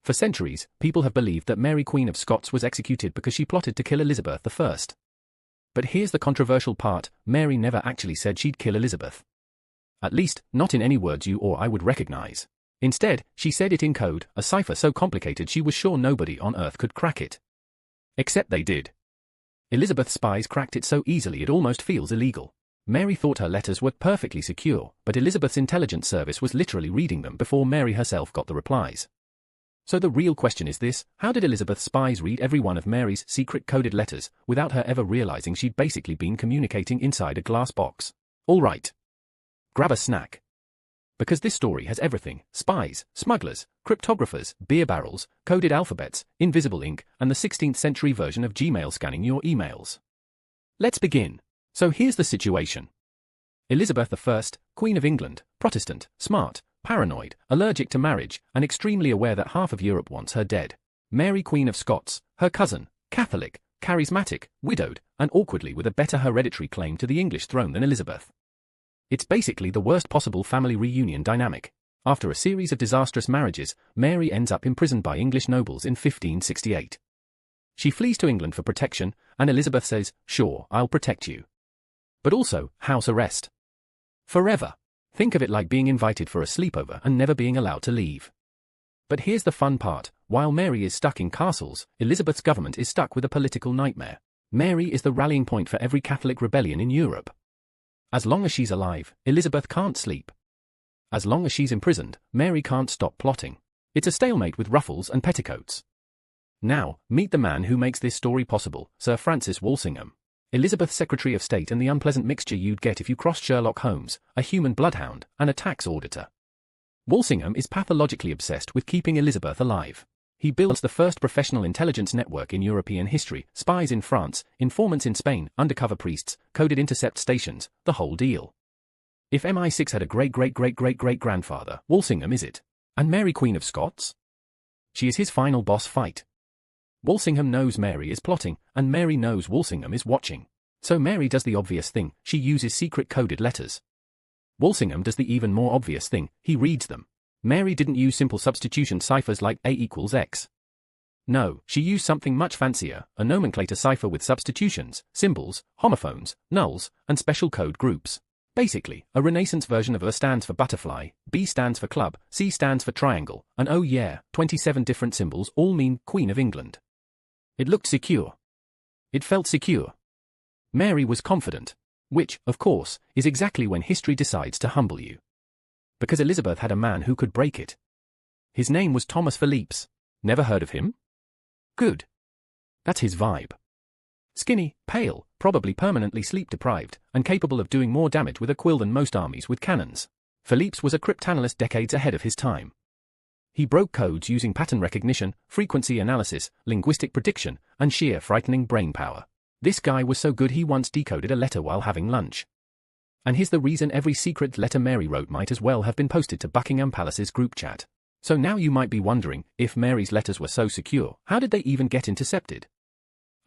For centuries, people have believed that Mary Queen of Scots was executed because she plotted to kill Elizabeth I. But here's the controversial part: Mary never actually said she'd kill Elizabeth. At least, not in any words you or I would recognize. Instead, she said it in code, a cipher so complicated she was sure nobody on Earth could crack it. Except they did. Elizabeth's spies cracked it so easily it almost feels illegal. Mary thought her letters were perfectly secure, but Elizabeth's intelligence service was literally reading them before Mary herself got the replies. So the real question is this: how did Elizabeth's spies read every one of Mary's secret coded letters without her ever realizing she'd basically been communicating inside a glass box? All right. Grab a snack. Because this story has everything: spies, smugglers, cryptographers, beer barrels, coded alphabets, invisible ink, and the 16th century version of Gmail scanning your emails. Let's begin. So here's the situation. Elizabeth I, Queen of England, Protestant, smart, paranoid, allergic to marriage, and extremely aware that half of Europe wants her dead. Mary Queen of Scots, her cousin, Catholic, charismatic, widowed, and awkwardly with a better hereditary claim to the English throne than Elizabeth. It's basically the worst possible family reunion dynamic. After a series of disastrous marriages, Mary ends up imprisoned by English nobles in 1568. She flees to England for protection, and Elizabeth says, "Sure, I'll protect you. But also, house arrest. Forever. Think of it like being invited for a sleepover and never being allowed to leave." But here's the fun part: while Mary is stuck in castles, Elizabeth's government is stuck with a political nightmare. Mary is the rallying point for every Catholic rebellion in Europe. As long as she's alive, Elizabeth can't sleep. As long as she's imprisoned, Mary can't stop plotting. It's a stalemate with ruffles and petticoats. Now, meet the man who makes this story possible, Sir Francis Walsingham. Elizabeth's Secretary of State, and the unpleasant mixture you'd get if you crossed Sherlock Holmes, a human bloodhound, and a tax auditor. Walsingham is pathologically obsessed with keeping Elizabeth alive. He builds the first professional intelligence network in European history: spies in France, informants in Spain, undercover priests, coded intercept stations, the whole deal. If MI6 had a great-great-great-great-great-grandfather, Walsingham is it. And Mary Queen of Scots? She is his final boss fight. Walsingham knows Mary is plotting, and Mary knows Walsingham is watching. So Mary does the obvious thing: she uses secret coded letters. Walsingham does the even more obvious thing: he reads them. Mary didn't use simple substitution ciphers like A equals X. No, she used something much fancier: a nomenclator cipher with substitutions, symbols, homophones, nulls, and special code groups. Basically, a Renaissance version of A stands for butterfly, B stands for club, C stands for triangle, and oh yeah, 27 different symbols all mean Queen of England. It looked secure. It felt secure. Mary was confident. Which, of course, is exactly when history decides to humble you. Because Elizabeth had a man who could break it. His name was Thomas Philippes. Never heard of him? Good. That's his vibe. Skinny, pale, probably permanently sleep-deprived, and capable of doing more damage with a quill than most armies with cannons. Philippes was a cryptanalyst decades ahead of his time. He broke codes using pattern recognition, frequency analysis, linguistic prediction, and sheer frightening brain power. This guy was so good he once decoded a letter while having lunch. And here's the reason: every secret letter Mary wrote might as well have been posted to Buckingham Palace's group chat. So now you might be wondering, if Mary's letters were so secure, how did they even get intercepted?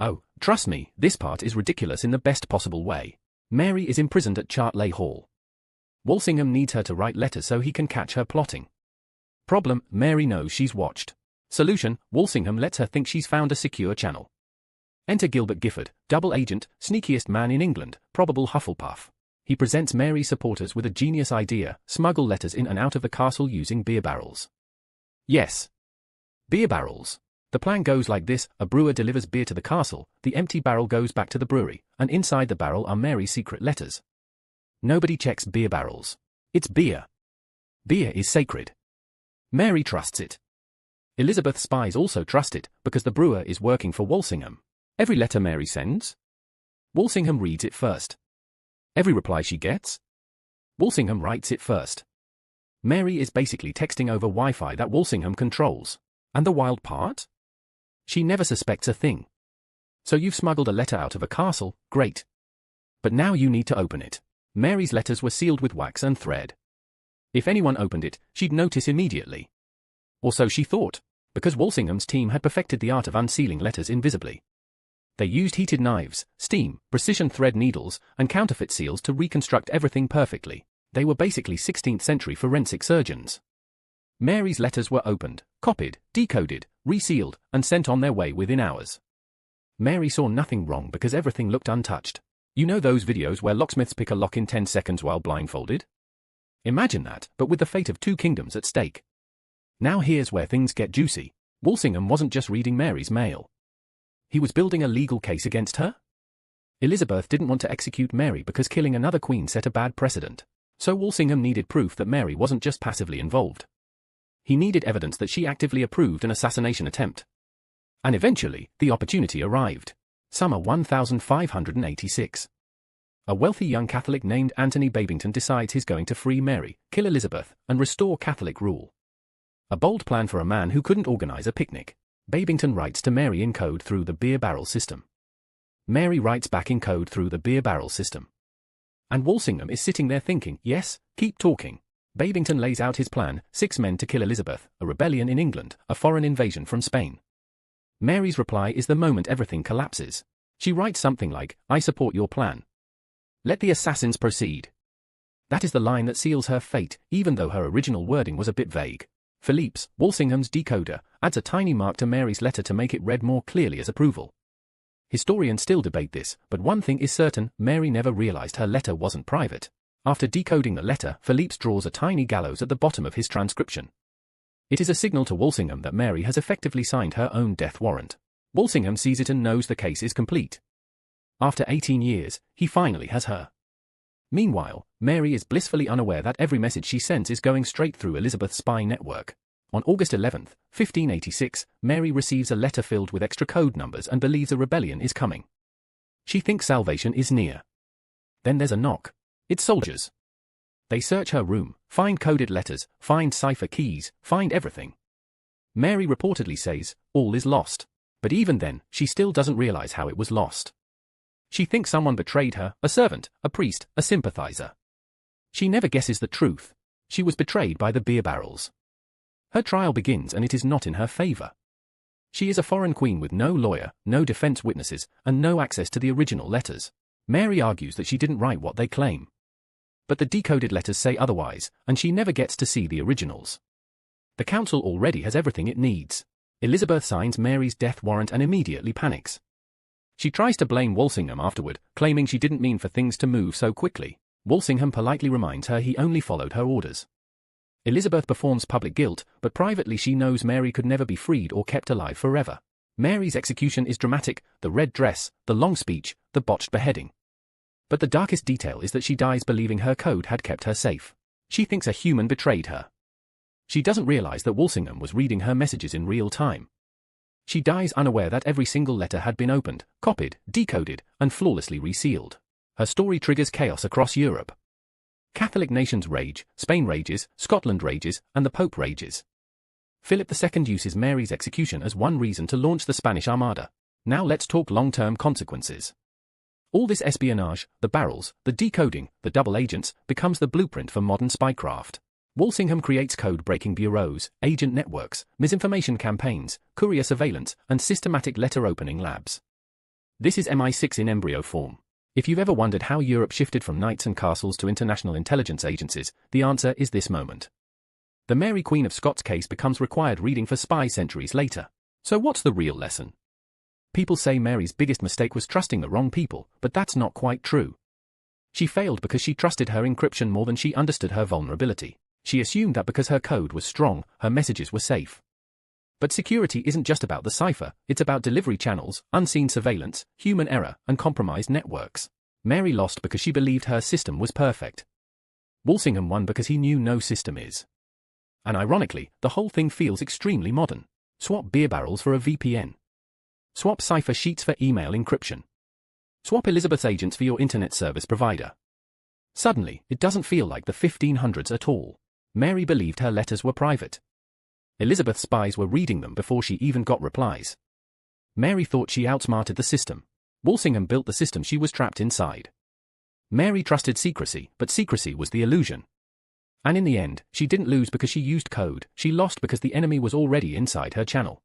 Oh, trust me, this part is ridiculous in the best possible way. Mary is imprisoned at Chartley Hall. Walsingham needs her to write letters so he can catch her plotting. Problem: Mary knows she's watched. Solution: Walsingham lets her think she's found a secure channel. Enter Gilbert Gifford, double agent, sneakiest man in England, probable Hufflepuff. He presents Mary's supporters with a genius idea: smuggle letters in and out of the castle using beer barrels. Yes. Beer barrels. The plan goes like this: a brewer delivers beer to the castle, the empty barrel goes back to the brewery, and inside the barrel are Mary's secret letters. Nobody checks beer barrels. It's beer. Beer is sacred. Mary trusts it. Elizabeth's spies also trust it, because the brewer is working for Walsingham. Every letter Mary sends, Walsingham reads it first. Every reply she gets, Walsingham writes it first. Mary is basically texting over Wi-Fi that Walsingham controls. And the wild part? She never suspects a thing. So you've smuggled a letter out of a castle, great. But now you need to open it. Mary's letters were sealed with wax and thread. If anyone opened it, she'd notice immediately. Or so she thought, because Walsingham's team had perfected the art of unsealing letters invisibly. They used heated knives, steam, precision thread needles, and counterfeit seals to reconstruct everything perfectly. They were basically 16th century forensic surgeons. Mary's letters were opened, copied, decoded, resealed, and sent on their way within hours. Mary saw nothing wrong because everything looked untouched. You know those videos where locksmiths pick a lock in 10 seconds while blindfolded? Imagine that, but with the fate of 2 kingdoms at stake. Now here's where things get juicy. Walsingham wasn't just reading Mary's mail. He was building a legal case against her? Elizabeth didn't want to execute Mary because killing another queen set a bad precedent. So Walsingham needed proof that Mary wasn't just passively involved. He needed evidence that she actively approved an assassination attempt. And eventually, the opportunity arrived. Summer 1586. A wealthy young Catholic named Anthony Babington decides he's going to free Mary, kill Elizabeth, and restore Catholic rule. A bold plan for a man who couldn't organize a picnic. Babington writes to Mary in code through the beer barrel system. Mary writes back in code through the beer barrel system. And Walsingham is sitting there thinking, yes, keep talking. Babington lays out his plan: 6 men to kill Elizabeth, a rebellion in England, a foreign invasion from Spain. Mary's reply is the moment everything collapses. She writes something like, "I support your plan. Let the assassins proceed." That is the line that seals her fate, even though her original wording was a bit vague. Philippe's, Walsingham's decoder, adds a tiny mark to Mary's letter to make it read more clearly as approval. Historians still debate this, but one thing is certain: Mary never realized her letter wasn't private. After decoding the letter, Philippe draws a tiny gallows at the bottom of his transcription. It is a signal to Walsingham that Mary has effectively signed her own death warrant. Walsingham sees it and knows the case is complete. After 18 years, he finally has her. Meanwhile, Mary is blissfully unaware that every message she sends is going straight through Elizabeth's spy network. On August 11, 1586, Mary receives a letter filled with extra code numbers and believes a rebellion is coming. She thinks salvation is near. Then there's a knock. It's soldiers. They search her room, find coded letters, find cipher keys, find everything. Mary reportedly says, all is lost. But even then, she still doesn't realize how it was lost. She thinks someone betrayed her, a servant, a priest, a sympathizer. She never guesses the truth. She was betrayed by the beer barrels. Her trial begins and it is not in her favor. She is a foreign queen with no lawyer, no defense witnesses, and no access to the original letters. Mary argues that she didn't write what they claim. But the decoded letters say otherwise, and she never gets to see the originals. The council already has everything it needs. Elizabeth signs Mary's death warrant and immediately panics. She tries to blame Walsingham afterward, claiming she didn't mean for things to move so quickly. Walsingham politely reminds her he only followed her orders. Elizabeth performs public guilt, but privately she knows Mary could never be freed or kept alive forever. Mary's execution is dramatic: the red dress, the long speech, the botched beheading. But the darkest detail is that she dies believing her code had kept her safe. She thinks a human betrayed her. She doesn't realize that Walsingham was reading her messages in real time. She dies unaware that every single letter had been opened, copied, decoded, and flawlessly resealed. Her story triggers chaos across Europe. Catholic nations rage, Spain rages, Scotland rages, and the Pope rages. Philip II uses Mary's execution as one reason to launch the Spanish Armada. Now let's talk long-term consequences. All this espionage, the barrels, the decoding, the double agents, becomes the blueprint for modern spycraft. Walsingham creates code-breaking bureaus, agent networks, misinformation campaigns, courier surveillance, and systematic letter-opening labs. This is MI6 in embryo form. If you've ever wondered how Europe shifted from knights and castles to international intelligence agencies, the answer is this moment. The Mary Queen of Scots case becomes required reading for spies centuries later. So what's the real lesson? People say Mary's biggest mistake was trusting the wrong people, but that's not quite true. She failed because she trusted her encryption more than she understood her vulnerability. She assumed that because her code was strong, her messages were safe. But security isn't just about the cipher, it's about delivery channels, unseen surveillance, human error, and compromised networks. Mary lost because she believed her system was perfect. Walsingham won because he knew no system is. And ironically, the whole thing feels extremely modern. Swap beer barrels for a VPN. Swap cipher sheets for email encryption. Swap Elizabeth's agents for your internet service provider. Suddenly, it doesn't feel like the 1500s at all. Mary believed her letters were private. Elizabeth's spies were reading them before she even got replies. Mary thought she outsmarted the system. Walsingham built the system she was trapped inside. Mary trusted secrecy, but secrecy was the illusion. And in the end, she didn't lose because she used code, she lost because the enemy was already inside her channel.